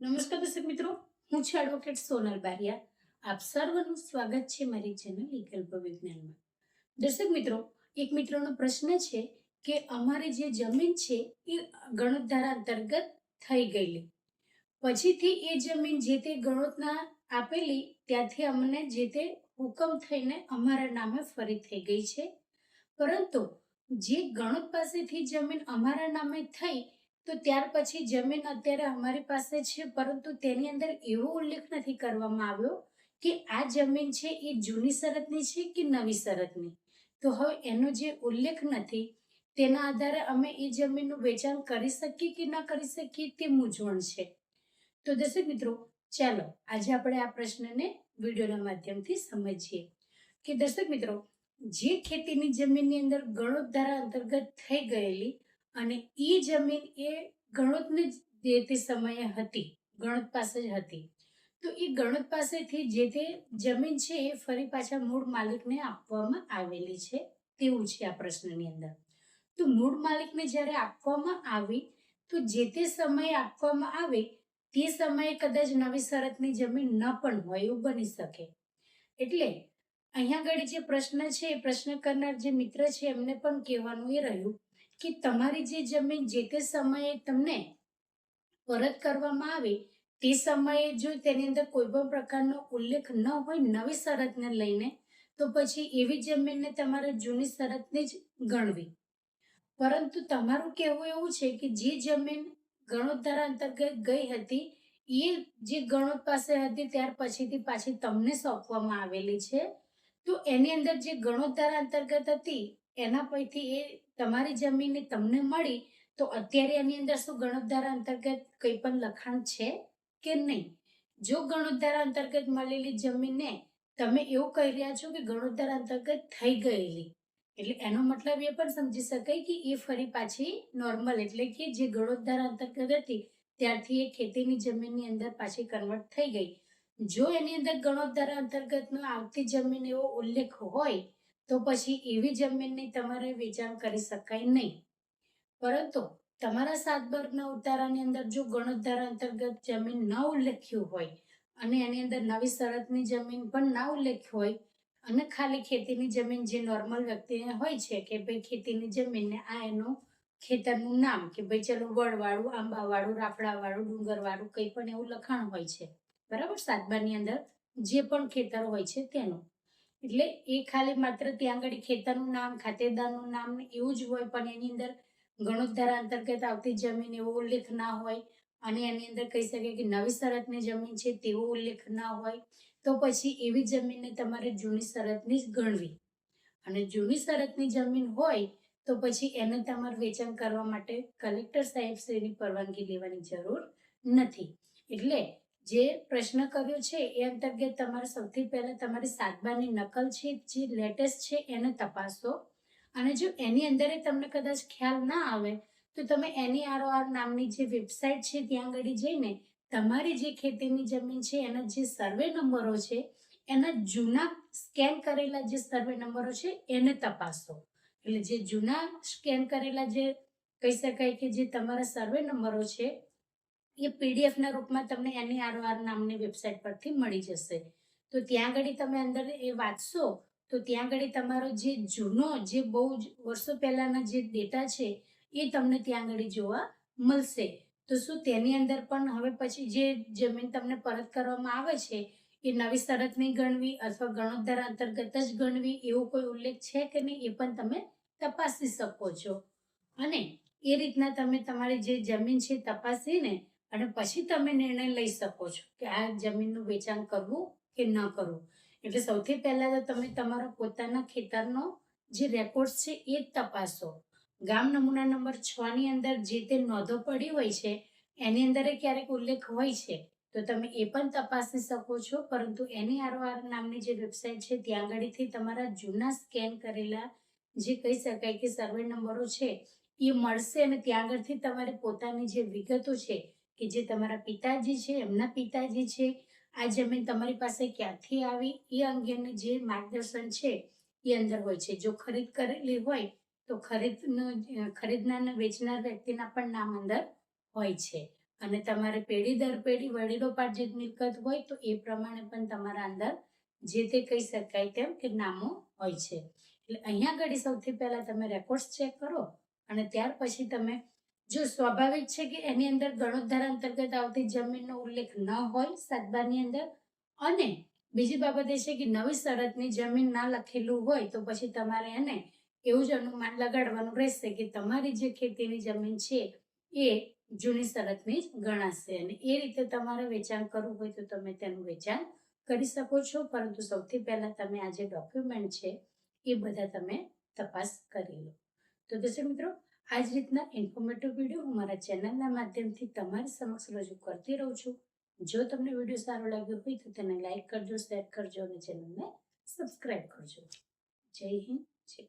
નમસ્કાર દર્શક મિત્રો, હું છું એડવોકેટ સોનલ બારિયા. આપ સર્વનું સ્વાગત છે મારી ચેનલ વિકલ્પ વિજ્ઞાનમાં. દર્શક મિત્રો, એક મિત્રનો પ્રશ્ન છે કે અમારી જે જમીન છે એ ગણોતધારા અંતર્ગત થઈ ગયેલી, પછીથી એ જમીન જે તે ગણોતના આપેલી ત્યાંથી અમને જે તે હુકમ થઈને અમારા નામે ફરી થઈ ગઈ છે, પરંતુ જે ગણોત પાસેથી જમીન અમારા નામે થઈ તો ત્યાર પછી જમીન અત્યારે અમારી પાસે છે, પરંતુ તેની અંદર એવો ઉલ્લેખ નથી કરવામાં આવ્યો કે આ જમીન છે એ જૂની શરતની છે કે નવી શરતની. તો હવે એનો જે ઉલ્લેખ નથી તેના આધારે અમે એ જમીનનું વેચાણ કરી શકીએ કે ન કરી શકીએ તે મૂંઝવણ છે. તો દર્શક મિત્રો, ચાલો આજે આપણે આ પ્રશ્નને વિડીયોના માધ્યમથી સમજીએ કે દર્શક મિત્રો, જે ખેતીની જમીનની અંદર ગણોતધારા અંતર્ગત થઈ ગયેલી અને એ જમીન એ ગણોતને જે તે સમયે હતી, ગણોત પાસે જ હતી, તો એ ગણોત પાસેથી જે તે જમીન છે એ ફરી પાછા મૂળ માલિકને આપવામાં આવેલી છે તેવું છે આ પ્રશ્નની અંદર. તો મૂળ માલિકને જ્યારે આપવામાં આવી તો જે તે સમયે આપવામાં આવે તે સમયે કદાચ નવી શરતની જમીન ન પણ હોય એવું બની શકે. એટલે અહીંયા આગળ જે પ્રશ્ન છે એ પ્રશ્ન કરનાર જે મિત્ર છે એમને પણ કહેવાનું એ રહ્યું કે તમારી જે જમીન જે તે સમયે તમને પરત કરવામાં આવે તે સમયે જો તેની અંદર કોઈ પણ પ્રકારનો ઉલ્લેખ ન હોય નવી શરતને લઈને, તો પછી એવી જમીનને તમારે જૂની શરતને જ ગણવી. પરંતુ તમારું કહેવું એવું છે કે જે જમીન ગણોતધારા અંતર્ગત ગઈ હતી એ જે ગણોત પાસે હતી ત્યાર પછીથી પાછી તમને સોંપવામાં આવેલી છે, તો એની અંદર જે ગણોતધારા અંતર્ગત હતી એના પૈકી એ તમારી જમીનને તમને મળી, તો અત્યારે એની અંદર શું ગણોતધારા અંતર્ગત કંઈ પણ લખાણ છે કે નહીં? જો ગણોતધારા અંતર્ગત મળેલી જમીનને તમે એવું કહી રહ્યા છો કે ગણોતધારા અંતર્ગત થઈ ગયેલી, એટલે એનો મતલબ એ પણ સમજી શકાય કે એ ફરી પાછી નોર્મલ, એટલે કે જે ગણોતધારા અંતર્ગત હતી ત્યારથી એ ખેતીની જમીનની અંદર પાછી કન્વર્ટ થઈ ગઈ. જો એની અંદર ગણોતધારા અંતર્ગતનો આવતી જમીન એવો ઉલ્લેખ હોય તો પછી એવી જમીનની તમારે વેચાણ કરી શકાય નહીં. પરંતુ તમારા 7/2 ઉતારાની અંદર જો ગણોતધારા અંતર્ગત જમીન ન ઉલ્લેખ્યું હોય અને એની અંદર નવી શરતની જમીન પણ ના ઉલ્લેખ હોય અને ખાલી ખેતીની જમીન જે નોર્મલ વ્યક્તિને હોય છે કે ભાઈ ખેતીની જમીનને આ એનું ખેતરનું નામ કે ભાઈ ચલો વડવાળું, આંબાવાળું, રાફડાવાળું, ડુંગરવાળું કંઈ પણ એવું લખાણ હોય છે, બરાબર, 7/2ની અંદર જે પણ ખેતર હોય છે તેનું, એટલે એ ખાલી માત્ર ત્યાં આગળ ખેતરનું નામ, ખાતેદારનું નામ એવું જ હોય, પણ એની અંદર ગણોતધારા અંતર્ગત આવતી જમીન એવો ઉલ્લેખ ના હોય અને એની અંદર કહી શકે કે નવી શરતની જમીન છે તેવો ઉલ્લેખ ના હોય, તો પછી એવી જમીનને તમારે જૂની શરતની જ ગણવી. અને જૂની શરતની જમીન હોય તો પછી એને તમારે વેચાણ કરવા માટે કલેક્ટર સાહેબશ્રીની પરવાનગી લેવાની જરૂર નથી. એટલે જે પ્રશ્ન કર્યો છે એ અંતર્ગત તમારે સૌથી પહેલા તમારી 7/2ની નકલ છે જે લેટેસ્ટ છે એને તપાસો, અને જો એની અંદર તમને કદાચ ખ્યાલ ના આવે તો તમે NEROR નામની જે વેબસાઇટ છે ત્યાં આગળ જઈને તમારી જે ખેતીની જમીન છે એના જે સર્વે નંબરો છે એના જૂના સ્કેન કરેલા જે સર્વે નંબરો છે એને તપાસો. એટલે જે જૂના સ્કેન કરેલા જે કહી શકાય કે જે તમારા સર્વે નંબરો છે એ પીડીએફના રૂપમાં તમને NEROR નામની વેબસાઇટ પરથી મળી જશે. તો ત્યાં આગળ તમે અંદર એ વાંચશો તો ત્યાં આગળ તમારો જે જૂનો જે બહુ જ વર્ષો પહેલાના જે ડેટા છે એ તમને ત્યાં આગળ જોવા મળશે. તો શું તેની અંદર પણ હવે પછી જે જમીન તમને પરત કરવામાં આવે છે એ નવી શરતની ગણવી અથવા ગણોતધારા અંતર્ગત જ ગણવી એવો કોઈ ઉલ્લેખ છે કે નહીં એ પણ તમે તપાસી શકો છો. અને એ રીતના તમે તમારી જે જમીન છે તપાસીને અને પછી તમે નિર્ણય લઈ શકો છો કે આ જમીનનું વેચાણ કરવું કે ન કરવું. એટલે સૌથી પહેલા તો તમે તમારા પોતાના ખેતરનો જે રેકોર્ડ છે એ જ તપાસો. ગામ નમૂના નંબર 6ની અંદર જે તે નોંધો પડી હોય છે એની અંદર ક્યારેક ઉલ્લેખ હોય છે તો તમે એ પણ તપાસી શકો છો. પરંતુ NEROR નામની જે વેબસાઇટ છે ત્યાં આગળથી તમારા જૂના સ્કેન કરેલા જે કહી શકાય કે સર્વે નંબરો છે એ મળશે, અને ત્યાં આગળથી તમારે પોતાની જે વિગતો છે કે જે તમારા પિતાજી છે, એમના પિતાજી છે, આ જમીન તમારી પાસે ક્યાંથી આવી એ અંગેનું જે માર્ગદર્શન છે એ અંદર હોય છે. જો ખરીદ કરેલી હોય તો ખરીદનાર અને વેચનાર વ્યક્તિના પણ નામ અંદર હોય છે. અને તમારે પેઢી દર પેઢી વડીલોપાર્જિત મિલકત હોય તો એ પ્રમાણે પણ તમારા અંદર જે તે કહી શકાય તેમ કે નામો હોય છે. એટલે અહીંયા આગળ સૌથી પહેલા તમે રેકોર્ડ્સ ચેક કરો અને ત્યાર પછી તમે જો સ્વાભાવિક છે કે એની અંદર ગણોદ્ધારા અંતર્ગત આવતી જમીનનો ઉલ્લેખ ન હોય સાતબારની અંદર, અને બીજી બાબત એ છે કે નવી શરતની જમીન ના લખેલું હોય તો પછી તમારે એને એવું જ અનુમાન લગાડવાનું રહેશે કે તમારી જે ખેતીની જમીન છે એ જૂની શરતની જ ગણાશે, અને એ રીતે તમારે વેચાણ કરવું હોય તો તમે તેનું વેચાણ કરી શકો છો. પરંતુ સૌથી પહેલા તમે આ જે ડોક્યુમેન્ટ છે એ બધા તમે તપાસ કરી લો. તો દર્શક મિત્રો, આ જ રીતના ઇન્ફોર્મેટિવ વિડીયો હું મારા ચેનલના માધ્યમથી તમારી સમક્ષ રજૂ કરતી રહું છું. જો તમને વિડીયો સારો લાગ્યો હોય તો તેને લાઈક કરજો, શેર કરજો અને ચેનલને સબસ્ક્રાઈબ કરજો. જય હિન્દ, જય